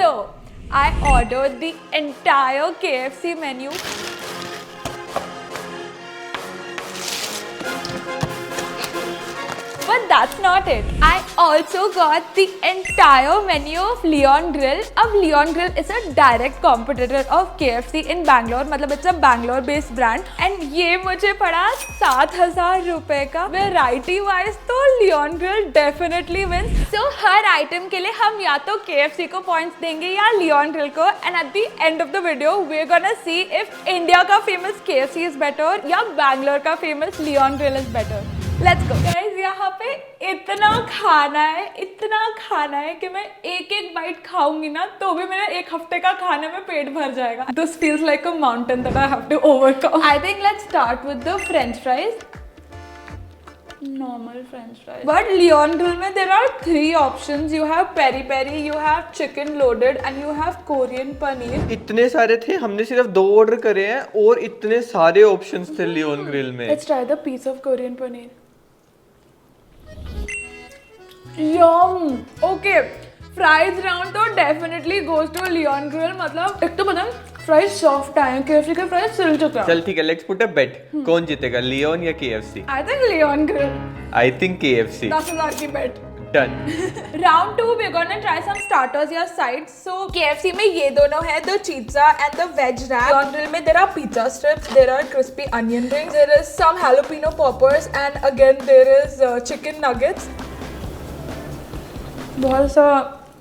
So, I ordered the entire KFC menu. But that's not it. I also got the entire menu of Leon Grill. अब Leon Grill is a direct competitor of KFC in Bangalore. मतलब it's a Bangalore based brand. And ये मुझे पड़ा 7,000 रुपए का. Variety wise तो Leon Grill definitely wins. So हर item के लिए हम या तो KFC को points देंगे या Leon Grill को. And at the end of the video we're gonna see if India का famous KFC is better या Bangalore का famous Leon Grill is better. Let's go. Guys, यहाँ पे इतना खाना है कि मैं एक बाइट खाऊंगी ना तो भी मेरा एक हफ्ते का खाने में पेट भर जाएगा. This feels like a mountain that I have to overcome. I think let's start with the French fries. Normal French fries. But Leon Grill में there are 3 options. You have peri peri, you have chicken loaded, and you have Korean paneer. इतने सारे थे, हमने सिर्फ 2 order करे हैं और इतने सारे ऑप्शंस थे लियोन ग्रिल में. Let's try the piece of Korean paneer. Yum. Okay. Fries round तो definitely goes to Leon Grill. मतलब एक तो पता फ्राइज सॉफ्ट आए हैं, KFC के फ्राइज सिल चुके हैं. चल ठीक है, लेट्स पुट अ बेट. कौन जीतेगा, लियोन या KFC? I think Leon Grill. I think KFC. 10,000 की बेट. Done. Round 2 we're gonna try some starters या sides. So KFC में ये दोनों है, the pizza and the veg wrap. Leon Grill में there are pizza strips, there are crispy onion rings, there is some jalapeno poppers and again there is chicken nuggets. बहुत सा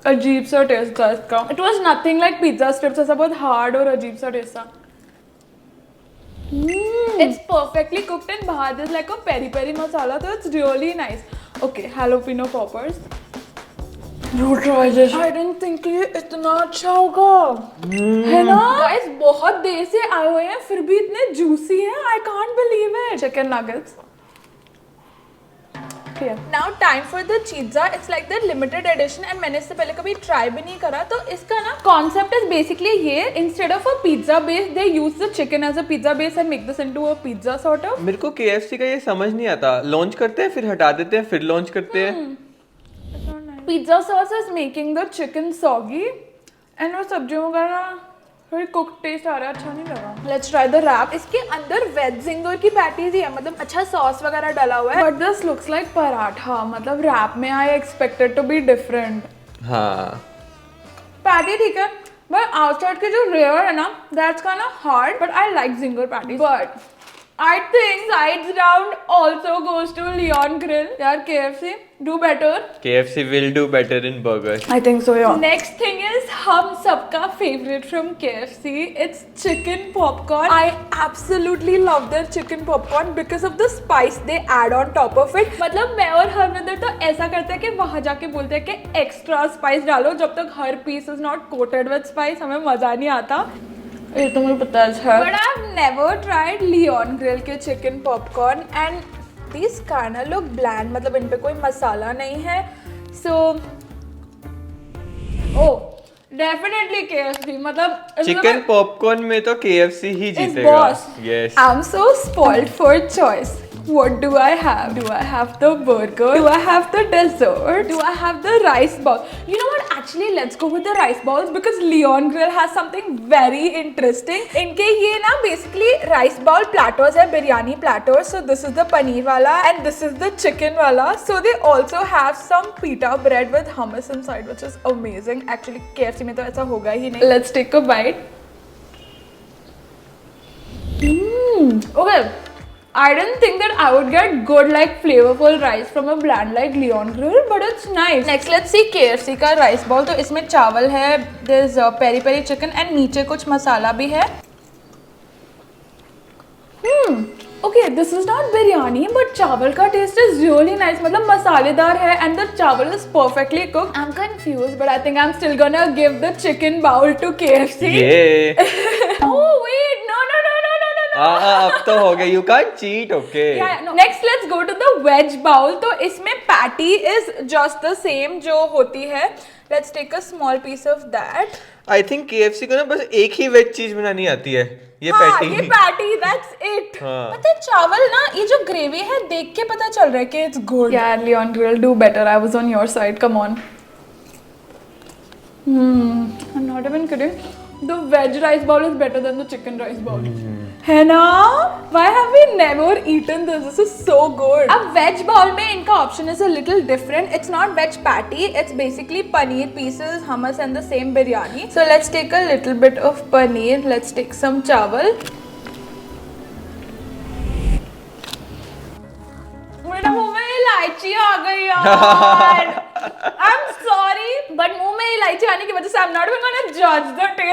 अजीब सा test था इसका. It was nothing like pizza strips, ऐसा बहुत hard और अजीब सा टेस्ट था. It's perfectly cooked and बाहर there's like a peri peri masala, so it's really nice. Okay, jalapeno poppers. You try this. I didn't think ये इतना अच्छा होगा. है ना? Guys बहुत देर से आए हुए हैं फिर भी इतने juicy हैं. I can't believe it. Chicken nuggets. Now time for the pizza. It's like the limited edition and मैंने इससे पहले कभी try भी नहीं करा. तो इसका ना concept is basically ये, instead of a pizza base they use the chicken as a pizza base and make this into a pizza sort of. मेरे को KFC का ये समझ नहीं आता. लॉन्च करते हैं फिर हटा देते हैं, फिर लॉन्च करते हैं. Pizza sauce is making the chicken soggy and वो सब्जियों का ना थोड़ी कुक टेस्ट आ रहा है, अच्छा नहीं लगा. Let's try the wrap. इसके अंदर वेज जिंगर की पैटीज ही है, मतलब अच्छा सॉस वगैरह डाला हुआ है. But this looks like paratha, मतलब रैप में I expected to be different. हाँ. पैटी ठीक है, but outside के जो layer है ना, that's kind of hard. But I like zinger patties. But I think sides round also goes to Leon Grill. यार KFC do better. KFC will do better in burgers. I think so, yeah. Next thing is हम सबका favorite from KFC. It's chicken popcorn. I absolutely love their chicken popcorn because of the spice they add on top of it. मतलब मैं और हरविंदर तो ऐसा करते हैं कि वहाँ जाके बोलते हैं कि extra spice डालो, जब तक हर piece is not coated with spice हमें मजा नहीं आता. ये तो मुझे पता है. But I've never tried Leon Grill के chicken popcorn and these kinda look bland. मतलब इन पे कोई मसाला नहीं है. So, oh, definitely KFC. मतलब चिकन पॉपकॉर्न में तो KFC ही जीतेगा. Yes. I'm so spoiled for choice. What do I have? Do I have the burger? Do I have the dessert? Do I have the rice bowl? You know what? Actually, let's go with the rice bowls because Leon Grill has something very interesting. इनके ये ना basically rice bowl platters है, biryani platters. So this is the paneer wala and this is the chicken wala. So they also have some pita bread with hummus inside, which is amazing. Actually, KFC में तो ऐसा होगा ही नहीं. Let's take a bite. Okay. I didn't think that I would get good like flavorful rice from a brand like Leon Grill, but it's nice. Next, let's see KFC का rice bowl. तो इसमें चावल है, there's peri peri chicken and नीचे कुछ मसाला भी है. Okay, this is not biryani, but चावल का taste is really nice. मतलब मसालेदार है and the चावल is perfectly cooked. I'm confused, but I think I'm still gonna give the chicken bowl to KFC. Yeah. Oh wait, no. अब तो हो गया. You can't cheat, okay? Yeah, no. Next, let's go to the veg bowl. तो इसमें patty is just the same जो होती है. Let's take a small piece of that. I think KFC को ना बस एक ही वेज चीज बनानी आती है. ये पैटी. ये patty, that's it. पता है चावल ना ये जो ग्रेवी है देख के पता चल रहा है कि it's good. Yeah, Leon Grill do better. I was on your side. Come on. I'm not even kidding. The veg rice bowl is better than the chicken rice bowl. है ना? Why have we never eaten this? This is so good. अब veg bowl में इनका option is a little different. It's not veg patty. It's basically paneer pieces, hummus and the same biryani. So let's take a little bit of paneer. Let's take some chawal. मेरे मुंह में इलायची आ गई यार. I'm sorry, but मुंह में इलायची आने की वजह से I'm not even gonna judge the taste.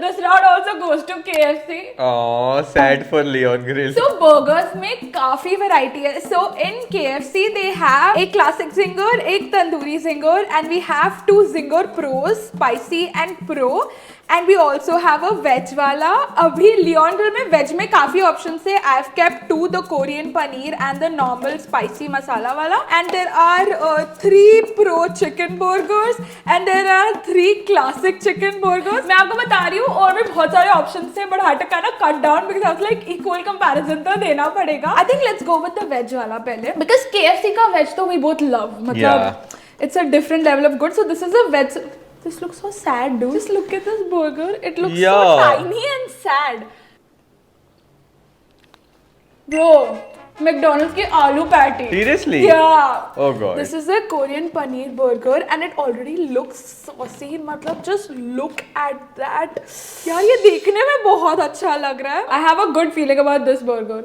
This round also goes to KFC. Oh, sad for Leon Grill. So burgers में काफी variety है. So in KFC they have एक classic zinger, एक tandoori zinger, and we have 2 zinger pros, spicy and pro. And we also have a veg वाला. अभी Leon Grill में veg में काफी options है. I've kept 2, the Korean paneer and the normal spicy masala वाला. And there are 3 pro chicken burgers and there are 3 classic chicken burgers. मैं आपको बता रही हूँ और भी बहुत सारे options थे, but I had to kind of cut down because I was like equal comparison तो देना पड़ेगा. I think let's go with the veg वाला पहले because KFC का veg तो we both love. मतलब it's a different level of good. So this is a veg. This looks so sad, dude. Just look at this burger. It looks so tiny and sad. Bro, McDonald's की आलू patty. Seriously? Yeah. Oh god. This is a Korean paneer burger and it already looks saucy. मतलब just look at that. यार ये देखने में बहुत अच्छा लग रहा है. I have a good feeling about this burger.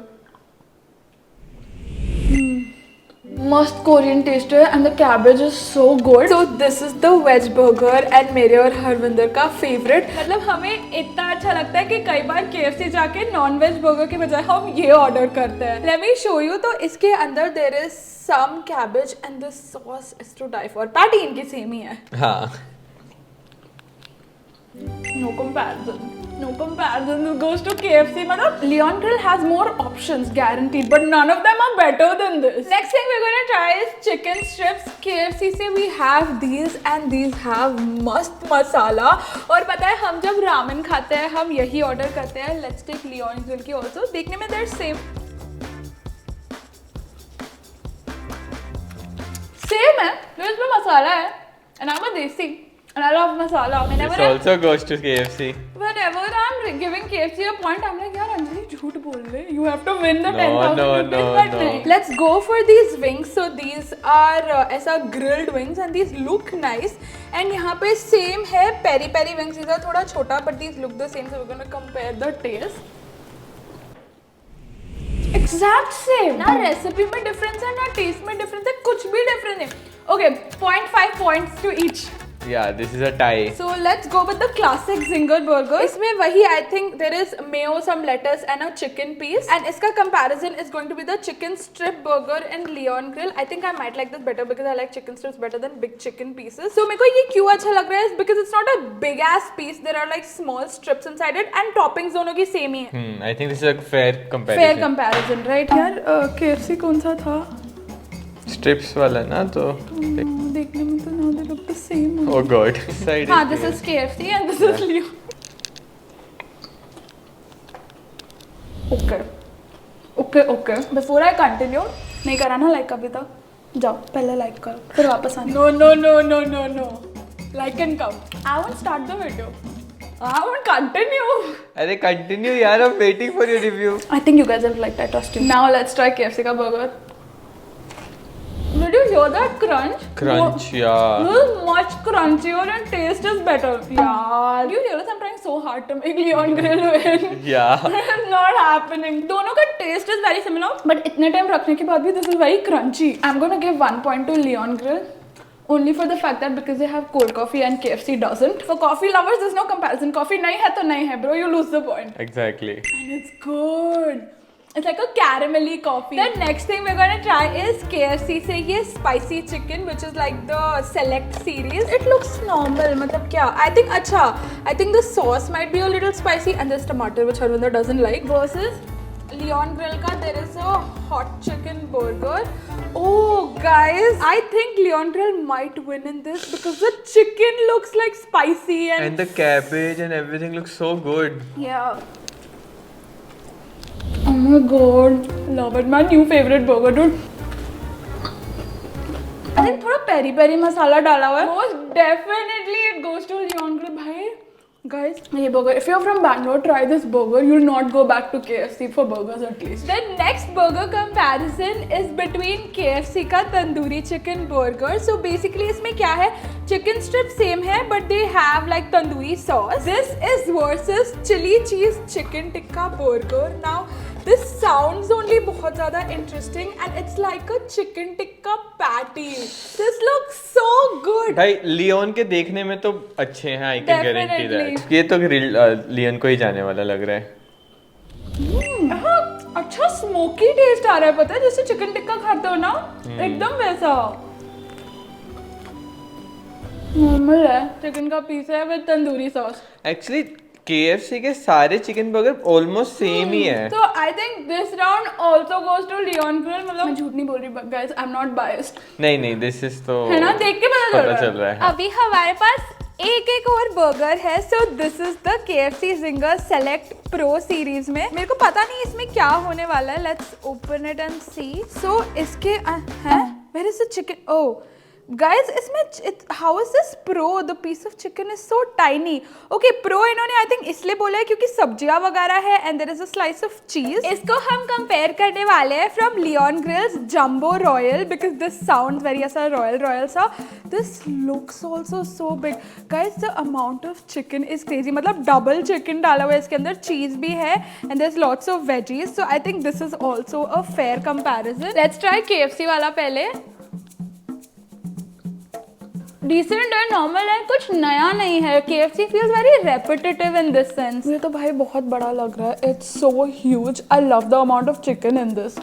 मस्त कोरियन टेस्ट है and the cabbage is so good. So this is the ways burger and मेरे और हरविंदर का फेवरेट. मतलब हमें इतना अच्छा लगता है कि कई बार KFC जाके नॉन वेज बर्गर के बजाय हम ये ऑर्डर करते हैं. Let me show you. तो इसके अंदर there is some cabbage and the sauce is to die for. Patty इनकी सेम ही है. हाँ. No comparison. No comparison. This goes to KFC. मतलब Leon Grill has more options, guaranteed, but none of them are better than this. Next thing we're gonna try is chicken strips. KFC से we have these and these have मस्त मसाला. और पता है हम जब ramen खाते हैं हम यही ऑर्डर करते हैं. Let's take Leon Grill की also. देखने में they're same. Same है. तो इसमें मसाला है. And I'm a desi. And I love masala. This also goes to KFC. Whenever I'm giving KFC a point, I'm like, यार अंजलि झूठ बोल रहे. You have to win the 10,000 rupees. But नहीं. Let's go for these wings. So these are ऐसा grilled wings and these look nice. And यहाँ पे same है peri peri wings. These are थोड़ा छोटा, but these look the same. So we're gonna compare the taste. Exact same. ना recipe में difference है, ना taste में difference है, कुछ भी difference नहीं. Okay, 0.5 points to each. Yeah, this is a tie. So let's go with the classic zinger burger. इसमें वही I think there is mayo, some lettuce and a chicken piece. And इसका comparison is going to be the chicken strip burger and Leon Grill. I think I might like this better because I like chicken strips better than big chicken pieces. So मेरे को ये क्यों अच्छा लग रहा है because it's not a big ass piece. There are like small strips inside it and toppings दोनों की same ही है. I think this is a fair comparison. Fair comparison, right? यार KFC कौन सा था? Strips वाला ना तो देखने में तो now they look the same. Oh god. हाँ, this is KFC and this is Leon. Okay. Before I continue, नहीं करा ना like अभी तक. जाओ पहले like करो फिर वापस आना. No. Like and come. I won't start the video. I won't continue. अरे continue यार. I'm waiting for your review. I think you guys have liked that trust you. Now let's try KFC का burger. Did you hear that crunch? Crunch, yeah. This is much crunchier and taste is better. Yeah. Do you realize I'm trying so hard to make Leon Grill win? Yeah. It's not happening. दोनों का taste is very similar, but इतने time रखने के बाद भी this is very crunchy. I'm gonna give 1 point to Leon Grill. Only for the fact that because they have cold coffee and KFC doesn't. For coffee lovers, there's no comparison. Coffee नहीं है तो नहीं है, bro. You lose the point. Exactly. And it's good. It's like a caramelly coffee. The next thing we're gonna try is KFC से ये spicy chicken, which is like the select series. It looks normal. मतलब क्या? I think अच्छा. I think the sauce might be a little spicy and there's tomato which Harvinder doesn't like. Versus Leon Grill का there is a hot chicken burger. Oh guys, I think Leon Grill might win in this because the chicken looks like spicy and the cabbage and everything looks so good. Yeah. Oh my god, love it. My new favorite burger, dude. I think थोड़ा peri peri मसाला डाला हुआ है. Most definitely it goes to Leon Grill. भाई Guys, ये burger. If you're from Bangalore, try this burger. You'll not go back to KFC for burgers at least. The next burger comparison is between KFC का tandoori chicken burger. So basically इसमें क्या है? Chicken strip same है, but they have like tandoori sauce. This is versus chili cheese chicken tikka burger. Now this sounds only बहुत ज़्यादा interesting and it's like a chicken tikka patty. This looks so good. भाई Leone के देखने में तो अच्छे हैं, I can guarantee that. ये तो लियोन को ही जाने वाला लग रहा है। अच्छा स्मोकी टेस्ट आ रहा है, पता है जैसे चिकन टिक्का खाते हो ना, एकदम वैसा। नॉर्मल है, चिकन का पीस है with tandoori sauce. Actually KFC के सारे चिकन बर्गर ऑलमोस्ट सेम ही है। तो I think this round also goes to Leon Grill. मतलब मैं झूठ नहीं बोल रही guys, I am not biased. नहीं दिस इज तो है ना, देख के पता चल रहा है। अभी हमारे पास एक और बर्गर है। So this is the KFC Zinger Select Pro series में। मेरे को पता नहीं इसमें क्या होने वाला है। Let's open it and see. So इसके हैं, where is the chicken? Oh guys, इसमें how is this pro? The piece of chicken is so tiny. Okay, pro इन्होंने आई थिंक इसलिए बोला है क्योंकि सब्जियां वगैरह है and there is a slice of cheese. इसको हम कंपेयर करने वाले हैं from Leon Grills jumbo royal because this sound very ऐसा रॉयल सा। This looks also so big. Guys the amount of chicken is crazy. मतलब डबल चिकन डाला हुआ है इसके अंदर, चीज भी है and there is lots of veggies. So I think this is also a fair comparison. Let's try KFC वाला पहले। डिसेंट है, नॉर्मल है, कुछ नया नहीं है। KFC feels very repetitive in this sense. मुझे तो भाई बहुत बड़ा लग रहा है। It's so huge. I love the amount of chicken in this.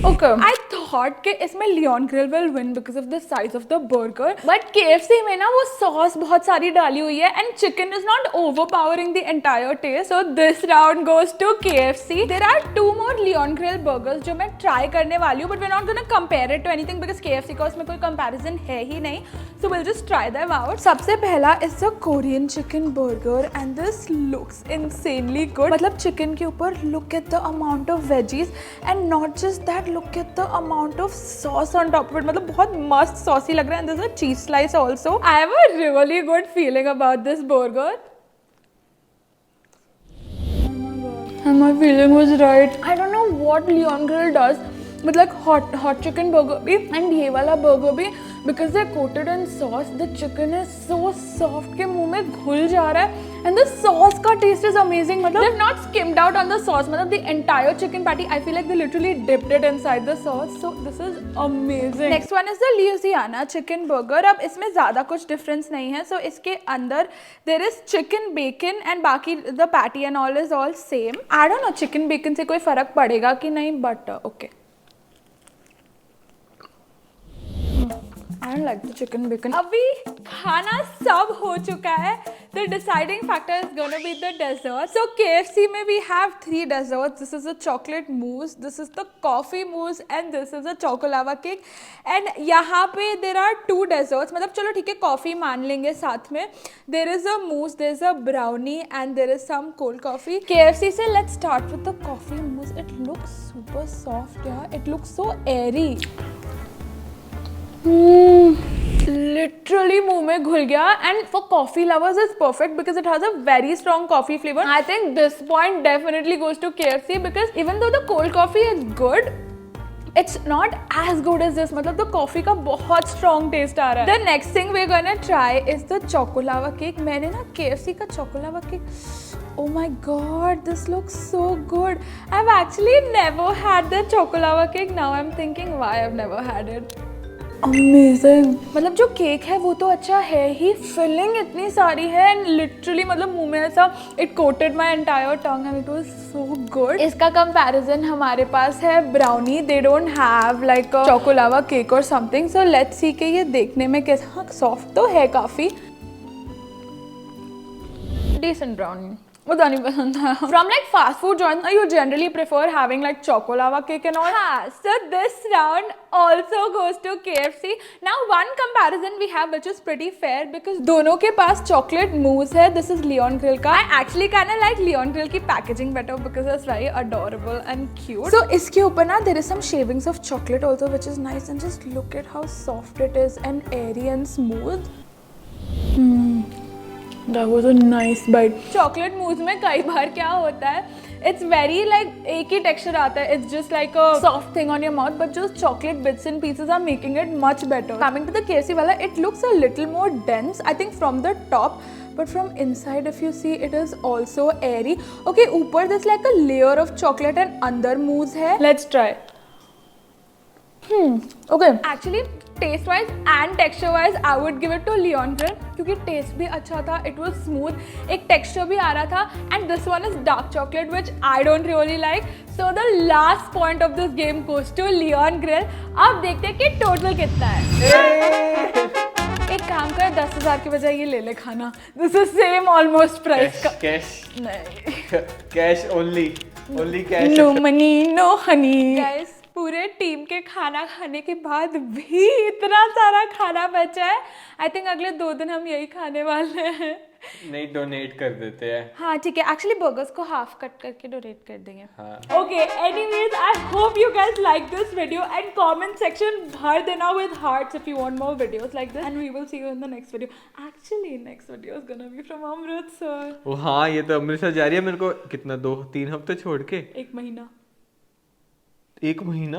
Okay. I thought कि इसमें Leon Grill will win because of the size of the burger, but KFC में ना वो सॉस बहुत सारी डाली हुई है and chicken is not overpowering the entire taste. So this round goes to KFC। There are 2 more Leon Grill burgers जो मैं ट्राई करने वाली हूँ, but we are not gonna compare it to anything because KFC का उसमें कोई comparison है ही नहीं। So will just try them out. सबसे पहला is the Korean chicken burger and this looks insanely good. मतलब चिकन के ऊपर look at the amount of veggies and not just that, look at the amount of sauce on top of it. मतलब बहुत मस्त saucy लग रहा है। This is a cheese slice also. I have a really good feeling about this burger And my feeling was right. I don't know what Leon Grill does with like hot chicken burger भी and ये वाला burger भी, because they're coated in sauce. The chicken is so soft के मुंह में घुल जा रहा है and the sauce का taste is amazing. मतलब they've not skimmed out on the sauce. मतलब the entire chicken patty, I feel like they literally dipped it inside the sauce. So this is amazing. Next one is the Louisiana chicken burger. अब इसमें ज़्यादा कुछ difference नहीं है। So इसके अंदर there is chicken bacon and बाकी the patty and all is all same. I don't know chicken bacon से कोई फर्क पड़ेगा कि नहीं, but okay. I don't like the chicken bacon. अभी खाना सब हो चुका है। The deciding factor is going to be the dessert. So KFC में we have 3 desserts. This is a chocolate mousse, this is the coffee mousse and this is a choco lava cake. And यहाँ पे there are 2 desserts. मतलब चलो ठीक है, coffee मान लेंगे साथ में। There is a mousse, there is a brownie and there is some cold coffee. KFC से let's start with the coffee mousse. It looks super soft, yeah. It looks so airy. Literally मुंह में घुल गया and for coffee lovers it's perfect because it has a very strong coffee flavor. I think this point definitely goes to KFC because even though the cold coffee is good, it's not as good as this. मतलब the coffee का बहुत strong taste आ रहा है। The next thing we're gonna try is the choco lava cake. मैंने ना KFC का choco lava cake, oh my god, this looks so good. I've actually never had the choco lava cake. Now I'm thinking why I've never had it. Amazing. मतलब जो cake है वो तो अच्छा है ही, फिलिंग इतनी सारी है एंड लिटरली मतलब मुंह में ऐसा it coated my entire tongue and it was so good. इसका कंपैरिजन हमारे पास है brownie. They don't have like choco lava cake और समथिंग। सो लेट्स सी कि ये देखने में कैसा, हाँ सॉफ्ट तो है काफ़ी। Decent brownie. मुझे नहीं पसंद था। From like fast food joints, you generally prefer having like choco lava cake and all. हाँ, so this round also goes to KFC. Now one comparison we have which is pretty fair because दोनों के पास chocolate mousse है. This is Leon Grill का. I actually kind of like Leon Grill की packaging better because it's very adorable and cute. So इसके ऊपर ना there is some shavings of chocolate also which is nice and just look at how soft it is and airy and smooth. That was a nice bite. Chocolate मूज में कई बार क्या होता है, it's very like एक ही texture आता है, it's just like a soft thing on your mouth, but जो chocolate bits and pieces are making it much better. Coming to the KFC वाला, it looks a little more dense I think from the top, but from inside if you see it is also airy. Okay, ऊपर there's like a layer of chocolate and अंदर मूज है. Let's try. Okay. Actually, taste wise and texture wise, I would give it to Leon Grill क्योंकि taste भी अच्छा था. It was smooth. एक texture भी आ रहा था. And this one is dark chocolate which I don't really like. So the last point of this game goes to Leon Grill. अब देखते हैं कि total कितना है. एक काम कर, 10,000 की बजाय ये ले ले खाना. This is same almost price का. कैश नहीं. Cash only cash. No money, no honey. Guys, पूरे टीम के खाना खाने के बाद भी इतना सारा खाना बचा है. आई थिंक अगले 2 दिन हम यही खाने वाले हैं. नहीं, डोनेट कर देते हैं. हाँ ठीक है, एक्चुअली बर्गर्स को हाफ कट करके डोनेट कर देंगे. हाँ. Okay, anyways, I hope you guys like this video and comment section भर देना with hearts if you want more videos like this, and we will see you in the next video. Actually, next video is gonna be from Amritsar. वो हाँ, ये तो अमृतसर जा रही है. मेरे को कितना 2-3 हफ्ते छोड़ के 1 महीना. 1 महीना